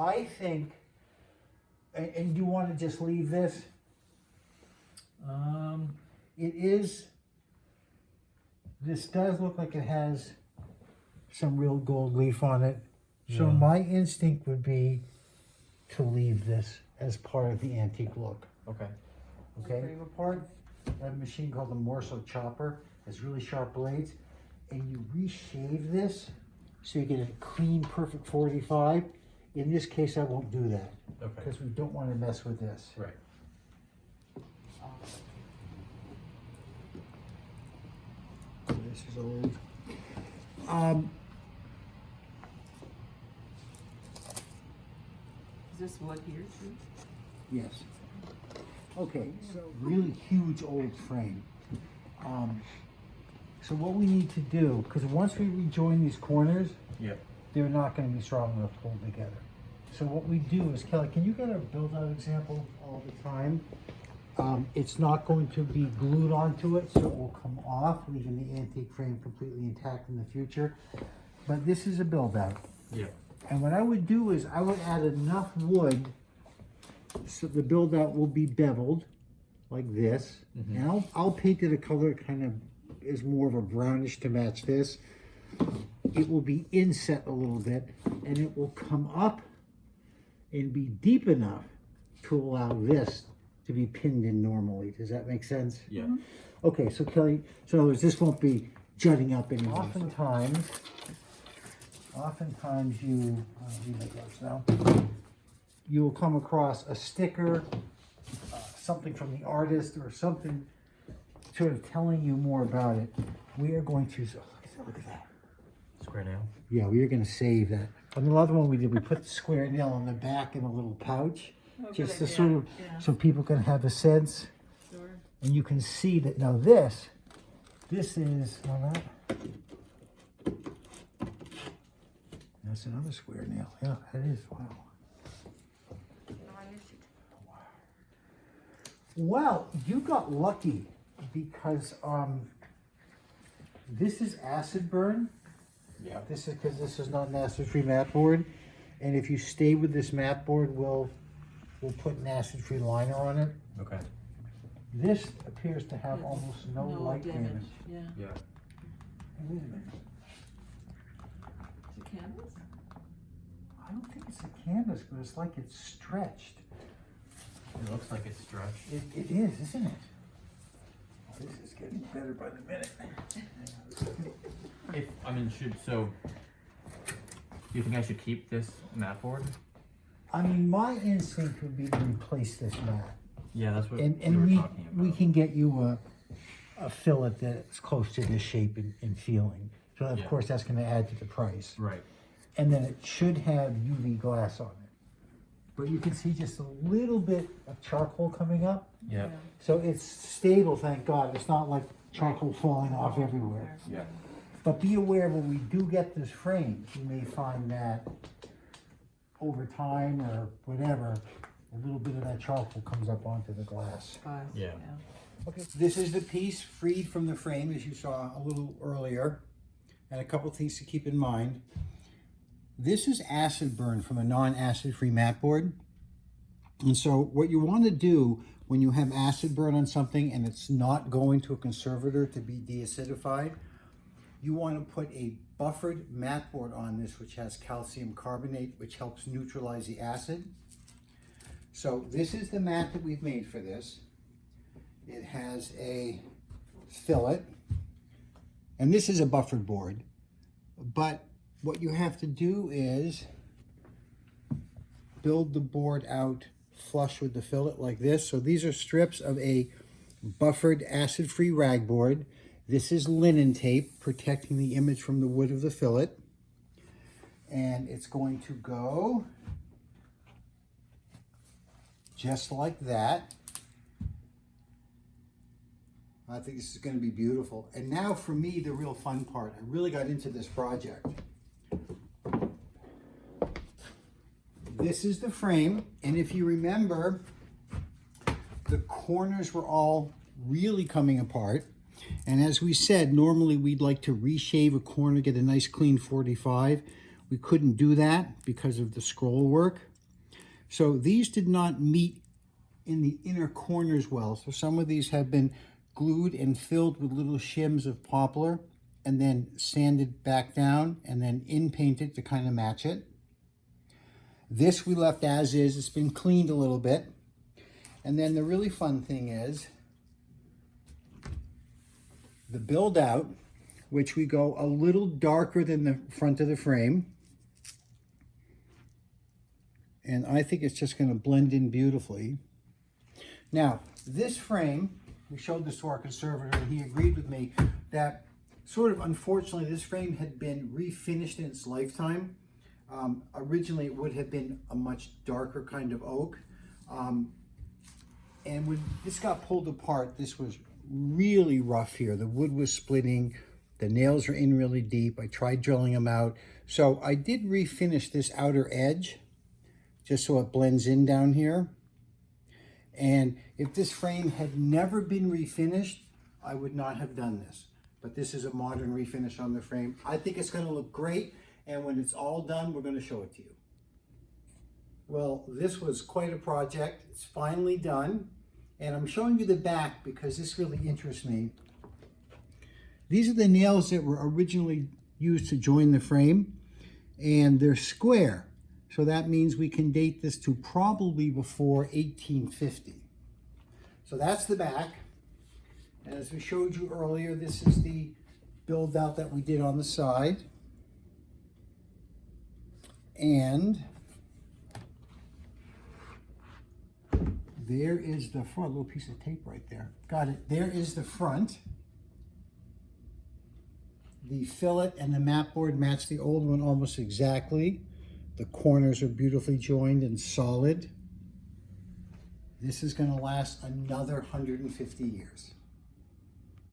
I think, and do you want to just leave this? It is, this does look like it has some real gold leaf on it. So Yeah. my instinct would be to leave this as part of the antique look. Okay. Okay? Frame apart, I have a machine called the Morso Chopper. Has really sharp blades. And you reshave this so you get a clean, perfect 45. In this case, I won't do that. Okay. Because we don't want to mess with this. Right. This is old. Is this wood here too? Yes. Okay, so really huge old frame. So what we need to do, because once we rejoin these corners, Yep. they're not going to be strong enough to hold together. So what we do is, Kelly, can you get a build-out example all the time? It's not going to be glued onto it, so it will come off, leaving the antique frame completely intact in the future. But this is a build-out. Yep. And what I would do is I would add enough wood so the build-out will be beveled like this. Mhm. And I'll paint it a color kind of is more of a brownish to match this. It will be inset a little bit and it will come up and be deep enough to allow this to be pinned in normally. Does that make sense? Yeah. Okay, so Kelly, so in other words, this won't be jutting up anymore. Oftentimes you, leave my gloves now, you will come across a sticker, something from the artist or something sort of telling you more about it. We are going to, look at that. Square nail. Yeah, we are going to save that. On the other one we did, we put the square nail on the back in a little pouch, Oh, just good to idea. sort of, Yeah. so people can have a sense. Sure. And you can see that now this is, well, that's another square nail. Yeah, it is. Wow. Well, you got lucky because this is acid burn. Yeah. This is because this is not an acid-free mat board, and if you stay with this mat board, we'll put an acid-free liner on it. Okay. This appears to have almost no light damage. Yeah. Yeah. Hey, wait a minute. Is it canvas? I don't think it's a canvas, but it's like it's stretched. It looks like it's stretched. It is, isn't it? Oh, this is getting better by the minute. If I mean, do you think I should keep this mat board? I mean, my instinct would be to replace this mat. Yeah, that's what And we were we talking about. we can get you a fillet that's close to this shape and feeling. So of Yeah. course that's going to add to the price. Right. And then it should have UV glass on it. But you can see just a little bit of charcoal coming up. Yeah. So it's stable, thank God. It's not like charcoal falling off everywhere. Yeah. But be aware when we do get this frame, you may find that over time or whatever, a little bit of that charcoal comes up onto the glass. Yeah. Okay, this is the piece freed from the frame, as you saw a little earlier. And a couple things to keep in mind. This is acid burn from a non-acid free mat board. And so what you want to do when you have acid burn on something and it's not going to a conservator to be deacidified, you want to put a buffered mat board on this, which has calcium carbonate, which helps neutralize the acid. So this is the mat that we've made for this. It has a fillet, and this is a buffered board, but what you have to do is build the board out flush with the fillet like this. So these are strips of a buffered acid-free rag board. This is linen tape protecting the image from the wood of the fillet. And it's going to go just like that. I think this is going to be beautiful. And now for me, the real fun part. I really got into this project. This is the frame, and if you remember, the corners were all really coming apart. And as we said, normally we'd like to reshave a corner, get a nice clean 45. we couldn't do that because of the scroll work. So these did not meet in the inner corners well. So some of these have been glued and filled with little shims of poplar and then sanded back down and then in painted to kind of match it. This we left as is. It's been cleaned a little bit. And then the really fun thing is the build out, which we go a little darker than the front of the frame. And I think it's just going to blend in beautifully. Now, this frame, we showed this to our conservator, and he agreed with me that sort of unfortunately this frame had been refinished in its lifetime. Originally it would have been a much darker kind of oak. And when this got pulled apart, this was really rough here. The wood was splitting, the nails are in really deep. I tried drilling them out. So I did refinish this outer edge just so it blends in down here. And if this frame had never been refinished, I would not have done this. But this is a modern refinish on the frame. I think it's going to look great, and when it's all done, we're going to show it to you. Well, this was quite a project. It's finally done, and I'm showing you the back because this really interests me. These are the nails that were originally used to join the frame, and they're square. So that means we can date this to probably before 1850. So that's the back. And as we showed you earlier, this is the build out that we did on the side. And there is the front, little piece of tape right there. Got it. There is the front. The fillet and the mat board match the old one almost exactly. The corners are beautifully joined and solid. This is going to last another 150 years.